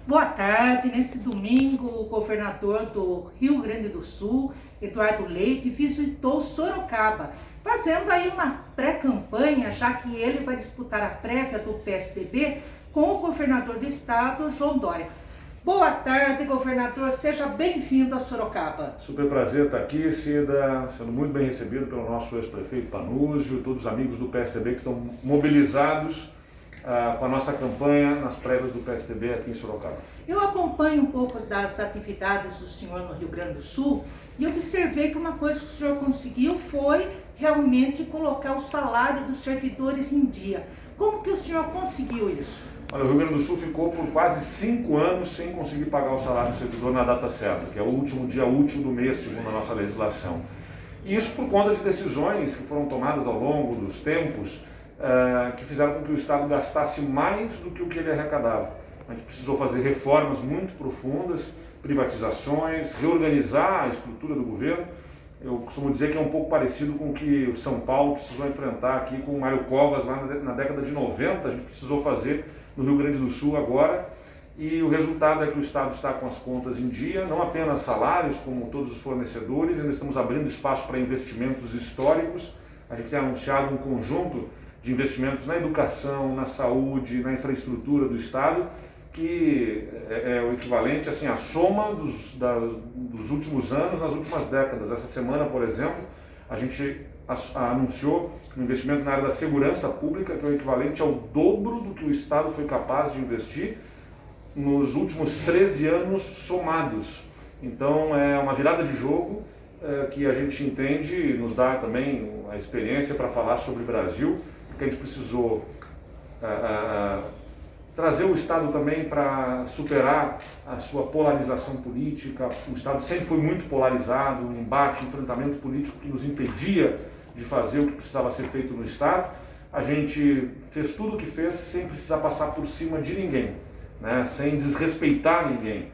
Boa tarde. Nesse domingo, o governador do Rio Grande do Sul, Eduardo Leite, visitou Sorocaba, fazendo aí uma pré-campanha, já que ele vai disputar a prévia do PSDB com o governador do estado, João Dória. Boa tarde, governador. Seja bem-vindo a Sorocaba. Super prazer estar aqui, Cida, sendo muito bem recebido pelo nosso ex-prefeito Panúzio, todos os amigos do PSDB que estão mobilizados com a nossa campanha nas prévias do PSDB aqui em Sorocaba. Eu acompanho um pouco das atividades do senhor no Rio Grande do Sul e observei que uma coisa que o senhor conseguiu foi realmente colocar o salário dos servidores em dia. Como que o senhor conseguiu isso? Olha, o Rio Grande do Sul ficou por quase 5 anos sem conseguir pagar o salário do servidor na data certa, que é o último dia útil do mês, segundo a nossa legislação. E isso por conta de decisões que foram tomadas ao longo dos tempos, que fizeram com que o Estado gastasse mais do que o que ele arrecadava. A gente precisou fazer reformas muito profundas, privatizações, reorganizar a estrutura do governo. Eu costumo dizer que é um pouco parecido com o que o São Paulo precisou enfrentar aqui com o Mário Covas lá na década de 90, a gente precisou fazer no Rio Grande do Sul agora, e o resultado é que o Estado está com as contas em dia, não apenas salários, como todos os fornecedores, ainda estamos abrindo espaço para investimentos históricos. A gente tem anunciado um conjunto de investimentos na educação, na saúde, na infraestrutura do Estado, que é o equivalente assim, à soma dos últimos anos, nas últimas décadas. Essa semana, por exemplo, a gente anunciou um investimento na área da segurança pública, que é o equivalente ao dobro do que o Estado foi capaz de investir nos últimos 13 anos somados. Então é uma virada de jogo que a gente entende e nos dá também a experiência para falar sobre o Brasil, porque a gente precisou trazer o Estado também para superar a sua polarização política. O Estado sempre foi muito polarizado, um embate, um enfrentamento político que nos impedia de fazer o que precisava ser feito no Estado. A gente fez tudo o que fez sem precisar passar por cima de ninguém, né? Sem desrespeitar ninguém,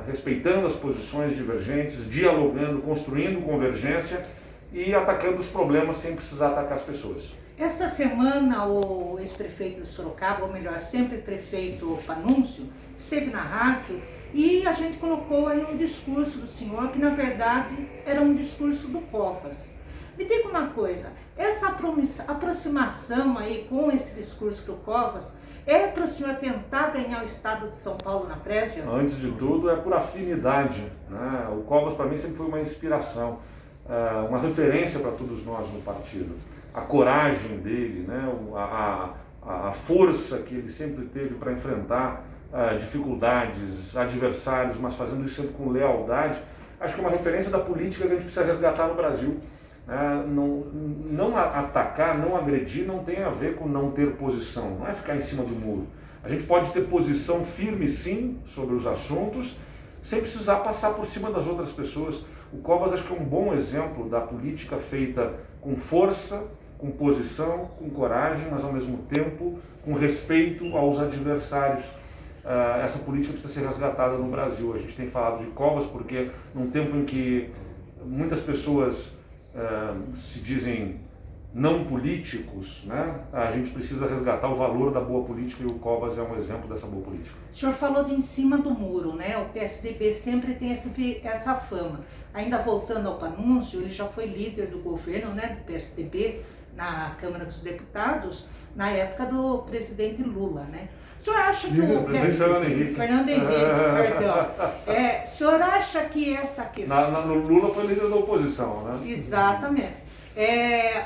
respeitando as posições divergentes, dialogando, construindo convergência e atacando os problemas sem precisar atacar as pessoas. Essa semana, o ex-prefeito de Sorocaba, ou melhor, sempre prefeito Panúncio, esteve na rádio e a gente colocou aí um discurso do senhor, que na verdade era um discurso do Covas. Me diga uma coisa, essa aproximação aí com esse discurso do Covas é para o senhor tentar ganhar o estado de São Paulo na prévia? Antes de tudo, é por afinidade, né? O Covas para mim sempre foi uma inspiração, uma referência para todos nós no partido. A coragem dele, né? A força que ele sempre teve para enfrentar dificuldades, adversários, mas fazendo isso sempre com lealdade, acho que é uma referência da política que a gente precisa resgatar no Brasil. Não atacar, não agredir não tem a ver com não ter posição, não é ficar em cima do muro. A gente pode ter posição firme sim sobre os assuntos, sem precisar passar por cima das outras pessoas. O Covas acho que é um bom exemplo da política feita com força, com posição, com coragem, mas ao mesmo tempo com respeito aos adversários. Essa política precisa ser resgatada no Brasil. A gente tem falado de Covas porque num tempo em que muitas pessoas se dizem não políticos, né? A gente precisa resgatar o valor da boa política e o Covas é um exemplo dessa boa política. O senhor falou de em cima do muro, né? O PSDB sempre tem essa fama. Ainda voltando ao Panúncio, ele já foi líder do governo, né, do PSDB na Câmara dos Deputados na época do presidente Lula, né? O senhor acha que o PSDB... Fernando Henrique, perdão. O senhor acha que essa questão... No Lula foi líder da oposição, né? Exatamente.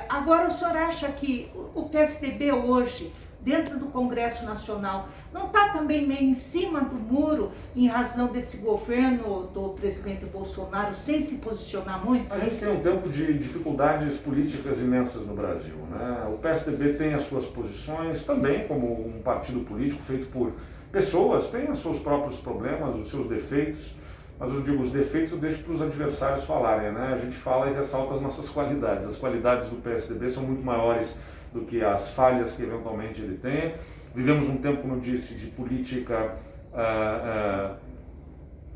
Agora, o senhor acha que o PSDB hoje, dentro do Congresso Nacional, não está também meio em cima do muro em razão desse governo do presidente Bolsonaro sem se posicionar muito? A gente tem um tempo de dificuldades políticas imensas no Brasil, né? O PSDB tem as suas posições, também como um partido político feito por pessoas, tem os seus próprios problemas, os seus defeitos. Mas eu digo, os defeitos eu deixo para os adversários falarem, né? A gente fala e ressalta as nossas qualidades. As qualidades do PSDB são muito maiores do que as falhas que eventualmente ele tem. Vivemos um tempo, como eu disse, de política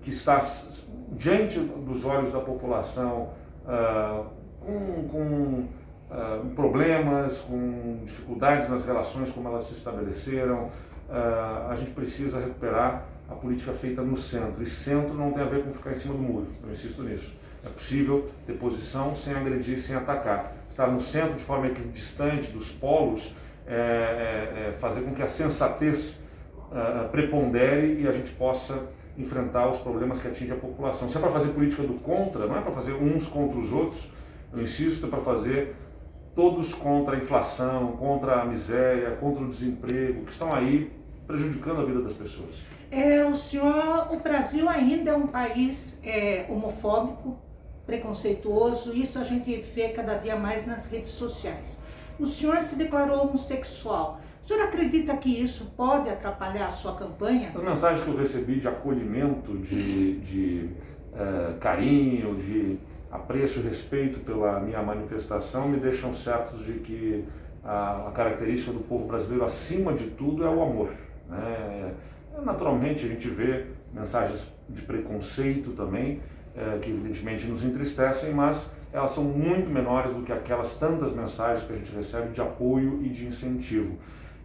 que está diante dos olhos da população com problemas, com dificuldades nas relações como elas se estabeleceram. A gente precisa recuperar a política feita no centro. E centro não tem a ver com ficar em cima do muro, eu insisto nisso. É possível ter posição sem agredir, sem atacar. Estar no centro de forma equidistante dos polos, fazer com que a sensatez prepondere e a gente possa enfrentar os problemas que atingem a população. Se é para fazer política do contra, não é para fazer uns contra os outros, eu insisto, é para fazer todos contra a inflação, contra a miséria, contra o desemprego, que estão aí prejudicando a vida das pessoas. O Brasil ainda é um país homofóbico, preconceituoso, isso a gente vê cada dia mais nas redes sociais. O senhor se declarou homossexual. O senhor acredita que isso pode atrapalhar a sua campanha? As mensagens que eu recebi de acolhimento, de carinho, de apreço e respeito pela minha manifestação me deixam certos de que a característica do povo brasileiro, acima de tudo, é o amor, né? Naturalmente a gente vê mensagens de preconceito também, que evidentemente nos entristecem, mas elas são muito menores do que aquelas tantas mensagens que a gente recebe de apoio e de incentivo.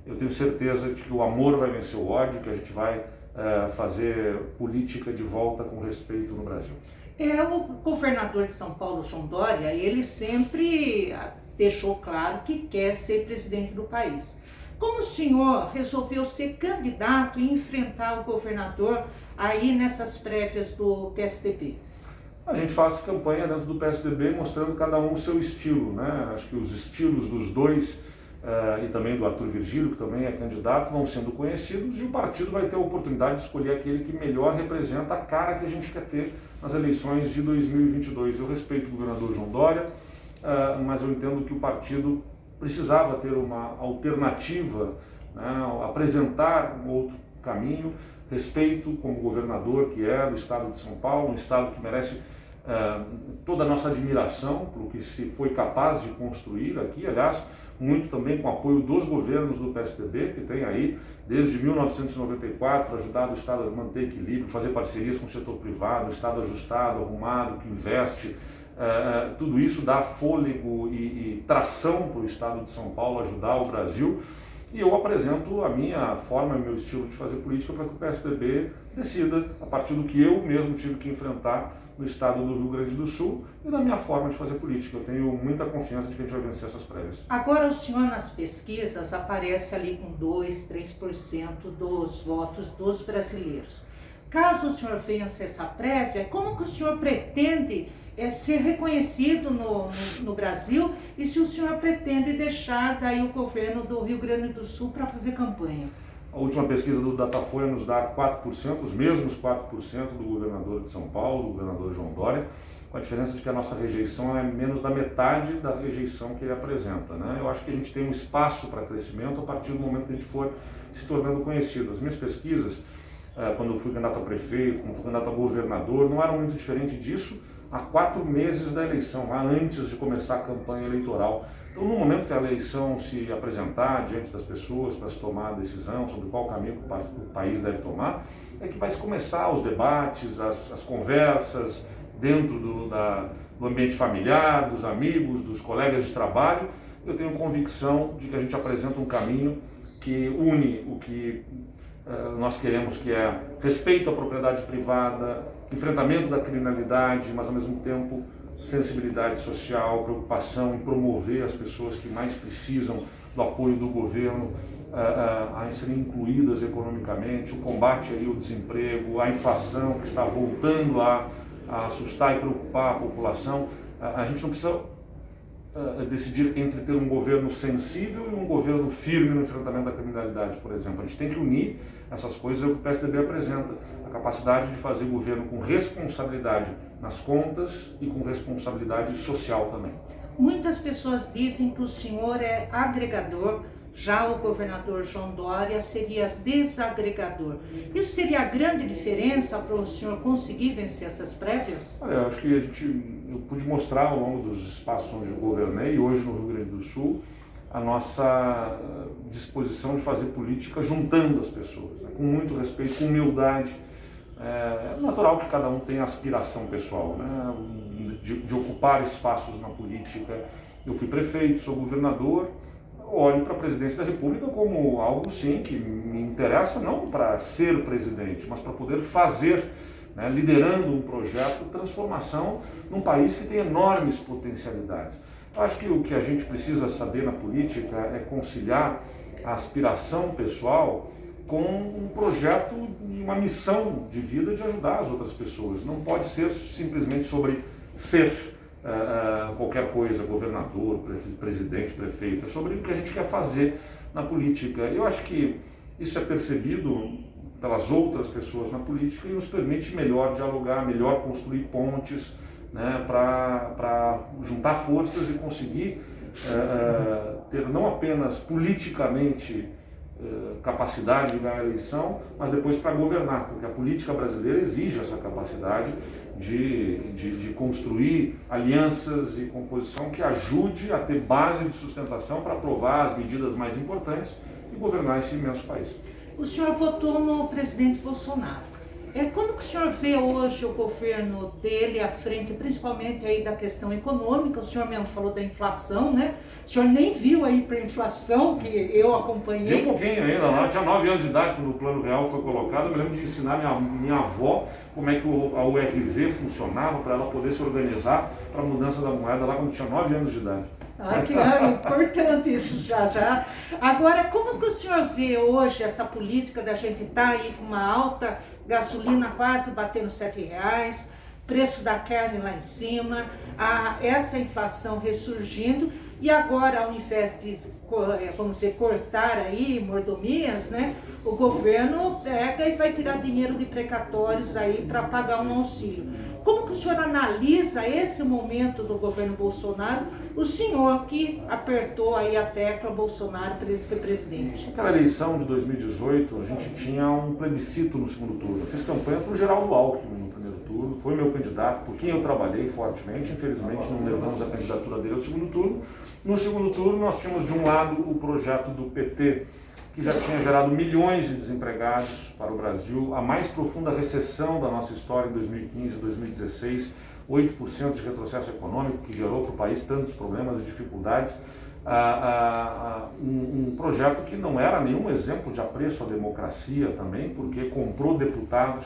Eu tenho certeza de que o amor vai vencer o ódio, que a gente vai fazer política de volta com respeito no Brasil. O governador de São Paulo, João Dória, ele sempre deixou claro que quer ser presidente do país. Como o senhor resolveu ser candidato e enfrentar o governador aí nessas prévias do PSDB? A gente faz campanha dentro do PSDB mostrando cada um o seu estilo, né? Acho que os estilos dos dois e também do Arthur Virgílio, que também é candidato, vão sendo conhecidos e o partido vai ter a oportunidade de escolher aquele que melhor representa a cara que a gente quer ter nas eleições de 2022. Eu respeito o governador João Dória, mas eu entendo que o partido precisava ter uma alternativa, né? Apresentar um outro caminho. Respeito como governador que é do estado de São Paulo, um estado que merece toda a nossa admiração pelo que se foi capaz de construir aqui, aliás, muito também com o apoio dos governos do PSDB, que tem aí, desde 1994, ajudado o Estado a manter equilíbrio, fazer parcerias com o setor privado, o Estado ajustado, arrumado, que investe. Tudo isso dá fôlego e tração para o Estado de São Paulo ajudar o Brasil. E eu apresento a minha forma, o meu estilo de fazer política para que o PSDB decida a partir do que eu mesmo tive que enfrentar no estado do Rio Grande do Sul e da minha forma de fazer política. Eu tenho muita confiança de que a gente vai vencer essas prévias. Agora o senhor nas pesquisas aparece ali com 2, 3% dos votos dos brasileiros. Caso o senhor vença essa prévia, como que o senhor pretende ser reconhecido no Brasil e se o senhor pretende deixar daí o governo do Rio Grande do Sul para fazer campanha? A última pesquisa do Datafolha nos dá 4%, os mesmos 4% do governador de São Paulo, do governador João Dória, com a diferença de que a nossa rejeição é menos da metade da rejeição que ele apresenta, né? Eu acho que a gente tem um espaço para crescimento a partir do momento que a gente for se tornando conhecido. As minhas pesquisas, quando eu fui candidato a prefeito, quando fui candidato a governador, não eram muito diferentes disso há 4 meses da eleição, lá antes de começar a campanha eleitoral. Então, no momento que a eleição se apresentar diante das pessoas para se tomar a decisão sobre qual caminho o país deve tomar, é que vai se começar os debates, as conversas dentro do ambiente familiar, dos amigos, dos colegas de trabalho. Eu tenho convicção de que a gente apresenta um caminho que une o que nós queremos, que é respeito à propriedade privada, enfrentamento da criminalidade, mas ao mesmo tempo sensibilidade social, preocupação em promover as pessoas que mais precisam do apoio do governo a serem incluídas economicamente, o combate aí ao desemprego, a inflação que está voltando a assustar e preocupar a população. A gente não precisa decidir entre ter um governo sensível e um governo firme no enfrentamento da criminalidade, por exemplo. A gente tem que unir essas coisas, é o que o PSDB apresenta, a capacidade de fazer governo com responsabilidade nas contas e com responsabilidade social também. Muitas pessoas dizem que o senhor é agregador, já o governador João Dória seria desagregador. Isso seria a grande diferença para o senhor conseguir vencer essas prévias? Olha, eu acho que eu pude mostrar ao longo dos espaços onde eu governei, hoje no Rio Grande do Sul, a nossa disposição de fazer política juntando as pessoas, né, com muito respeito, com humildade. É natural que cada um tenha aspiração pessoal, né, de ocupar espaços na política. Eu fui prefeito, sou governador. olho para a presidência da República como algo, sim, que me interessa não para ser presidente, mas para poder fazer, né, liderando um projeto de transformação num país que tem enormes potencialidades. Eu acho que o que a gente precisa saber na política é conciliar a aspiração pessoal com um projeto e uma missão de vida de ajudar as outras pessoas. Não pode ser simplesmente sobre ser qualquer coisa, governador, presidente, prefeito. É sobre o que a gente quer fazer na política. Eu acho que isso é percebido pelas outras pessoas na política e nos permite melhor dialogar, melhor construir pontes, né, para juntar forças e conseguir ter não apenas politicamente capacidade de ganhar a eleição, mas depois para governar, porque a política brasileira exige essa capacidade de construir alianças e composição que ajude a ter base de sustentação para aprovar as medidas mais importantes e governar esse imenso país. O senhor votou no presidente Bolsonaro. Como que o senhor vê hoje o governo dele à frente, principalmente aí da questão econômica? O senhor mesmo falou da inflação, né? O senhor nem viu a hiperinflação, que eu acompanhei. Vi um pouquinho ainda, lá tinha 9 anos de idade quando o Plano Real foi colocado. Eu me lembro de ensinar minha avó como é que a URV funcionava para ela poder se organizar para a mudança da moeda lá quando tinha 9 anos de idade. Que importante isso já. Agora, como que o senhor vê hoje essa política da gente estar aí com uma alta gasolina quase batendo R$7, preço da carne lá em cima, essa inflação ressurgindo e agora, ao invés de, vamos dizer, cortar aí mordomias, né, o governo pega e vai tirar dinheiro de precatórios aí para pagar um auxílio. Como que o senhor analisa esse momento do governo Bolsonaro, o senhor que apertou aí a tecla Bolsonaro para ele ser presidente? Naquela eleição de 2018, a gente tinha um plebiscito no segundo turno. Eu fiz campanha para o Geraldo Alckmin no primeiro turno, foi meu candidato, por quem eu trabalhei fortemente. Infelizmente não levamos a candidatura dele ao segundo turno. No segundo turno nós tínhamos de um lado o projeto do PT, que já tinha gerado milhões de desempregados para o Brasil, a mais profunda recessão da nossa história em 2015 e 2016, 8% de retrocesso econômico, que gerou para o país tantos problemas e dificuldades, um projeto que não era nenhum exemplo de apreço à democracia também, porque comprou deputados,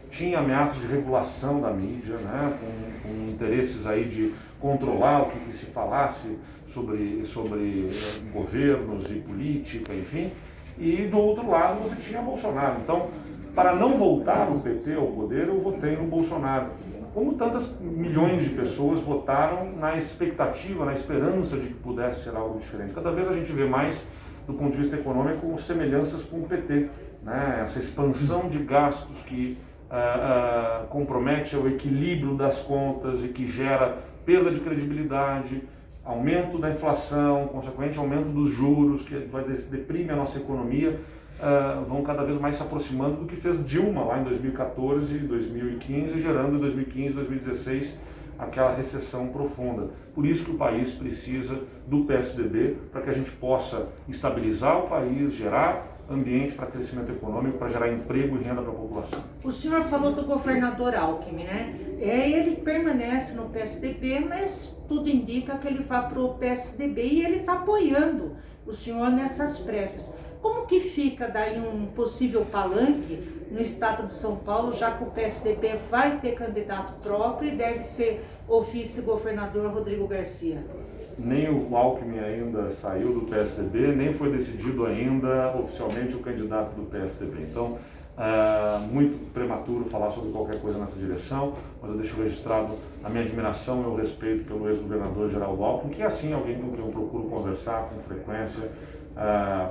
tinha ameaças de regulação da mídia, né, com interesses aí de controlar o que se falasse sobre governos e política, enfim. E do outro lado você tinha Bolsonaro. Então, para não voltar o PT ao poder, eu votei no Bolsonaro. Como tantas milhões de pessoas votaram na expectativa, na esperança de que pudesse ser algo diferente. Cada vez a gente vê mais, do ponto de vista econômico, semelhanças com o PT, né? Essa expansão de gastos que compromete o equilíbrio das contas e que gera perda de credibilidade, aumento da inflação, consequente aumento dos juros, que deprime a nossa economia, vão cada vez mais se aproximando do que fez Dilma lá em 2014 e 2015, gerando em 2015 e 2016 aquela recessão profunda. Por isso que o país precisa do PSDB, para que a gente possa estabilizar o país, gerar ambiente para crescimento econômico, para gerar emprego e renda para a população. O senhor falou do governador Alckmin, né? Ele permanece no PSDB, mas tudo indica que ele vai para o PSDB e ele está apoiando o senhor nessas prévias. Como que fica daí um possível palanque no estado de São Paulo, já que o PSDB vai ter candidato próprio e deve ser o vice-governador Rodrigo Garcia? Nem o Alckmin ainda saiu do PSDB, nem foi decidido ainda oficialmente o candidato do PSDB. Então, muito prematuro falar sobre qualquer coisa nessa direção, mas eu deixo registrado a minha admiração e o respeito pelo ex-governador Geraldo Alckmin, que é assim alguém com quem eu procuro conversar com frequência,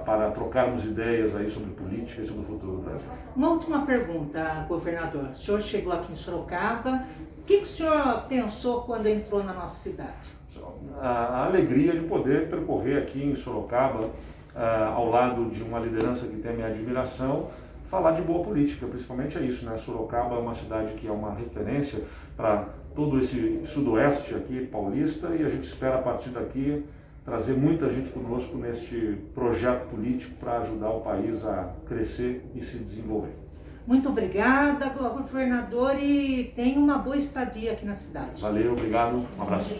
para trocarmos ideias aí sobre política e sobre o futuro do Brasil. Uma última pergunta, governador. O senhor chegou aqui em Sorocaba, o que o senhor pensou quando entrou na nossa cidade? A alegria de poder percorrer aqui em Sorocaba, ao lado de uma liderança que tem a minha admiração, falar de boa política, principalmente é isso, né? Sorocaba é uma cidade que é uma referência para todo esse sudoeste aqui paulista e a gente espera a partir daqui trazer muita gente conosco neste projeto político para ajudar o país a crescer e se desenvolver. Muito obrigada, governador, e tenha uma boa estadia aqui na cidade. Valeu, obrigado, um abraço.